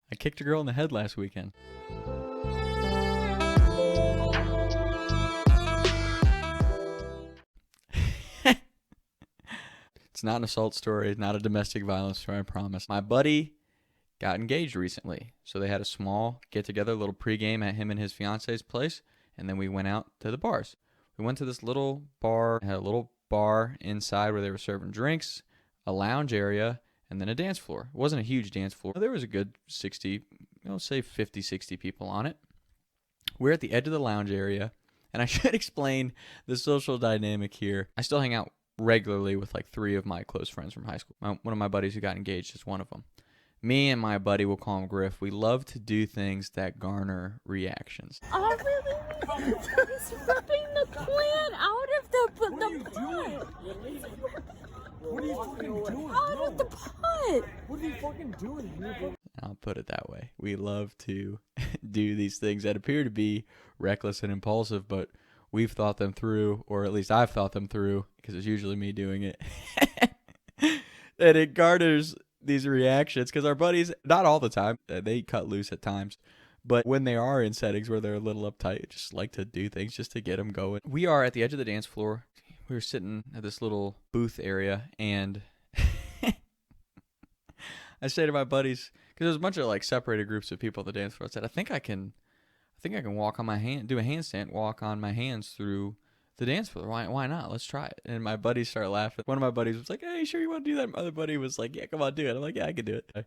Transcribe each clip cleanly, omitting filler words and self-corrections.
I kicked a girl in the head last weekend. It's not an assault story, not a domestic violence story, I promise. My buddy got engaged recently. So they had a small get-together, little pregame at him and his fiance's place, and then we went out to the bars. We went to this little bar, had a little bar inside where they were serving drinks, a lounge area, and then a dance floor. It wasn't a huge dance floor. There was a good 60, say 50, 60 people on it. We're at the edge of the lounge area, and I should explain the social dynamic here. I still hang out regularly with like 3 of my close friends from high school. One of my buddies who got engaged is one of them. Me and my buddy, we'll call him Griff, we love to do things that garner reactions. I really need he's ripping the plant out of the pot. What are you fucking doing? Out of the pot. What are you fucking doing? I'll put it that way. We love to do these things that appear to be reckless and impulsive, but we've thought them through, or at least I've thought them through, because it's usually me doing it. And it garners these reactions because our buddies, not all the time, they cut loose at times, but when they are in settings where they're a little uptight, just like to do things just to get them going. We are at the edge of the dance floor. We were sitting at this little booth area, and I say to my buddies, because there's a bunch of like separated groups of people at the dance floor, I said, I think I can walk on my hand, do a handstand, walk on my hands through the dance floor. Why not? Let's try it. And my buddies started laughing. One of my buddies was like, hey, sure you want to do that? My other buddy was like, yeah, come on, do it. I'm like, yeah, I can do it. I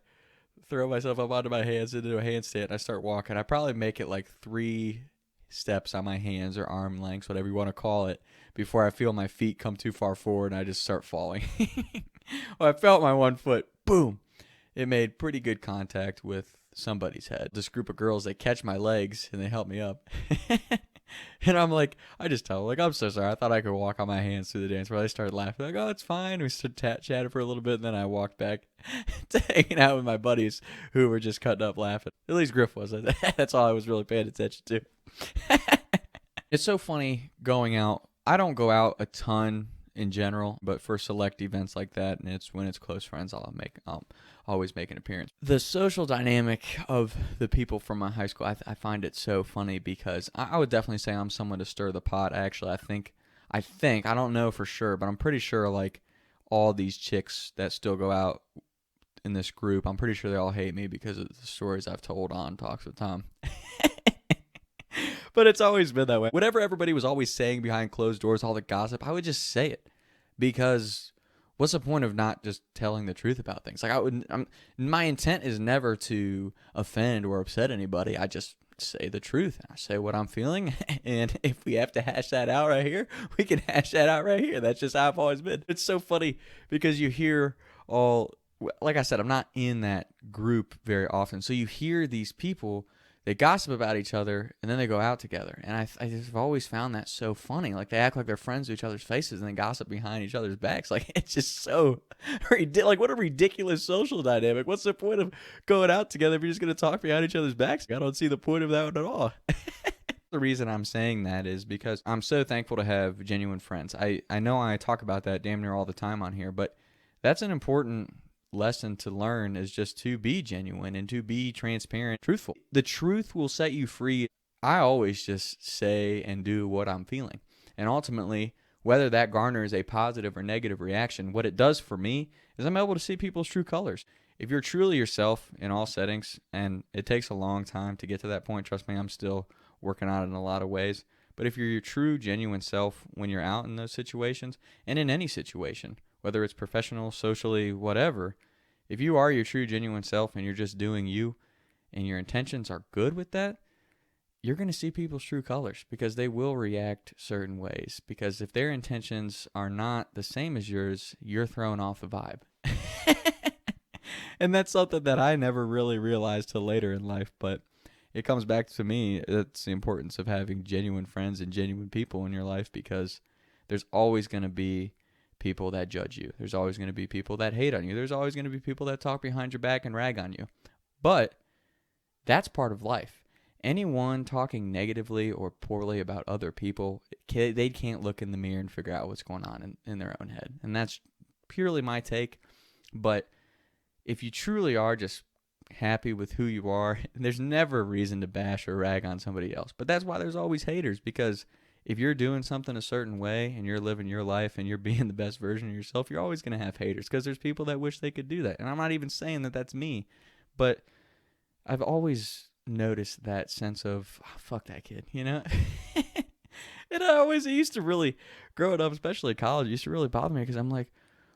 throw myself up onto my hands into a handstand. I start walking. I probably make it like 3 steps on my hands or arm lengths, whatever you want to call it, before I feel my feet come too far forward and I just start falling. Well, I felt my one foot, boom. It made pretty good contact with somebody's head. This group of girls, they catch my legs and they help me up. And I'm like, I just tell them, like, I'm so sorry. I thought I could walk on my hands through the dance floor. They started laughing. Like, oh, it's fine. We started chatting for a little bit, and then I walked back to hanging out with my buddies who were just cutting up laughing. At least Griff was. That's all I was really paying attention to. It's so funny going out. I don't go out a ton in general, but for select events like that, and it's when it's close friends, I'll always make an appearance. The social dynamic of the people from my high school, I find it so funny because I would definitely say I'm someone to stir the pot. Actually, I think I don't know for sure, but I'm pretty sure like all these chicks that still go out in this group, I'm pretty sure they all hate me because of the stories I've told on Talks with Tom. But it's always been that way. Whatever everybody was always saying behind closed doors, all the gossip, I would just say it. Because what's the point of not just telling the truth about things? Like my intent is never to offend or upset anybody. I just say the truth. I say what I'm feeling. And if we have to hash that out right here, we can hash that out right here. That's just how I've always been. It's so funny because you hear like I said, I'm not in that group very often. So you hear these people, they gossip about each other, and then they go out together. And I just have always found that so funny. Like, they act like they're friends to each other's faces and then gossip behind each other's backs. Like, it's just so like, what a ridiculous social dynamic. What's the point of going out together if you're just going to talk behind each other's backs? I don't see the point of that one at all. The reason I'm saying that is because I'm so thankful to have genuine friends. I know I talk about that damn near all the time on here, but that's an important lesson to learn, is just to be genuine and to be transparent, truthful. The truth will set you free. I always just say and do what I'm feeling. And ultimately, whether that garners a positive or negative reaction, what it does for me is I'm able to see people's true colors. If you're truly yourself in all settings, and it takes a long time to get to that point, trust me, I'm still working on it in a lot of ways. But if you're your true, genuine self when you're out in those situations, and in any situation, whether it's professional, socially, whatever, if you are your true, genuine self and you're just doing you and your intentions are good with that, you're going to see people's true colors because they will react certain ways. Because if their intentions are not the same as yours, you're thrown off the vibe. And that's something that I never really realized till later in life, but it comes back to me. It's the importance of having genuine friends and genuine people in your life, because there's always going to be people that judge you. There's always going to be people that hate on you. There's always going to be people that talk behind your back and rag on you. But that's part of life. Anyone talking negatively or poorly about other people, they can't look in the mirror and figure out what's going on in their own head. And that's purely my take. But if you truly are just happy with who you are. There's never a reason to bash or rag on somebody else. But that's why there's always haters, because if you're doing something a certain way and you're living your life and you're being the best version of yourself, you're always going to have haters, because there's people that wish they could do that. And I'm not even saying that that's me, but I've always noticed that sense of, oh, fuck that kid, you know? And it used to really, growing up, especially at college, it used to really bother me, because I'm like,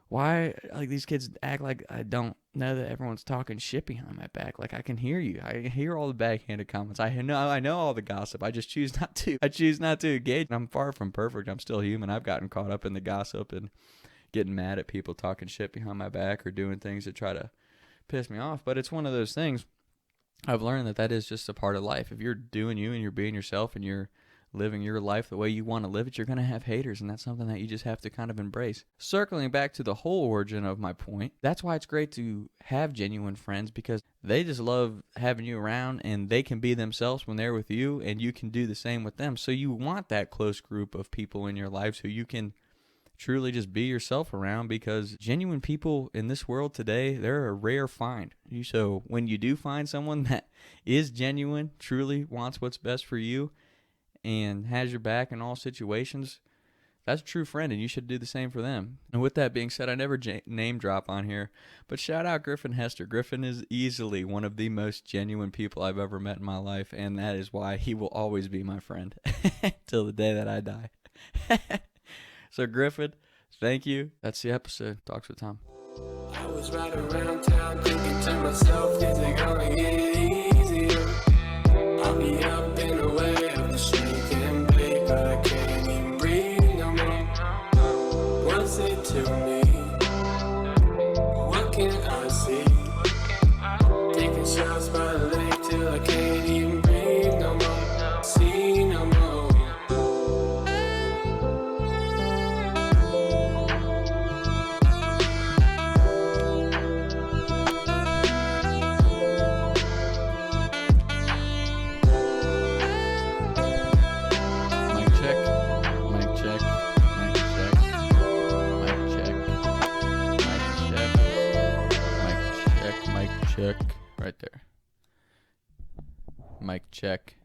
why, like, these kids act like I don't know that everyone's talking shit behind my back. Like, I can hear you. I hear all the backhanded comments. I know all the gossip. I just choose not to. I choose not to engage. I'm far from perfect. I'm still human. I've gotten caught up in the gossip and getting mad at people talking shit behind my back or doing things to try to piss me off. But it's one of those things. I've learned that is just a part of life. If you're doing you and you're being yourself and you're living your life the way you want to live it, you're going to have haters, and that's something that you just have to kind of embrace. Circling back to the whole origin of my point, that's why it's great to have genuine friends, because they just love having you around, and they can be themselves when they're with you, and you can do the same with them. So you want that close group of people in your life who you can truly just be yourself around, because genuine people in this world today, they're a rare find. So when you do find someone that is genuine, truly wants what's best for you, and has your back in all situations, that's a true friend, and you should do the same for them. And with that being said, I never name drop on here, but shout out Griffin Hester. Griffin is easily one of the most genuine people I've ever met in my life, and that is why he will always be my friend till the day that I die. So Griffin, thank you. That's the episode. Talks with Tom. I was riding around town thinking to myself, is it gonna get easier? I'll be up and away of the street and paper, I can't even breathe no more. What's it to me? What can I see? Taking shots by the lake till I can't even breathe no more. See no more. Check right there. Mic check.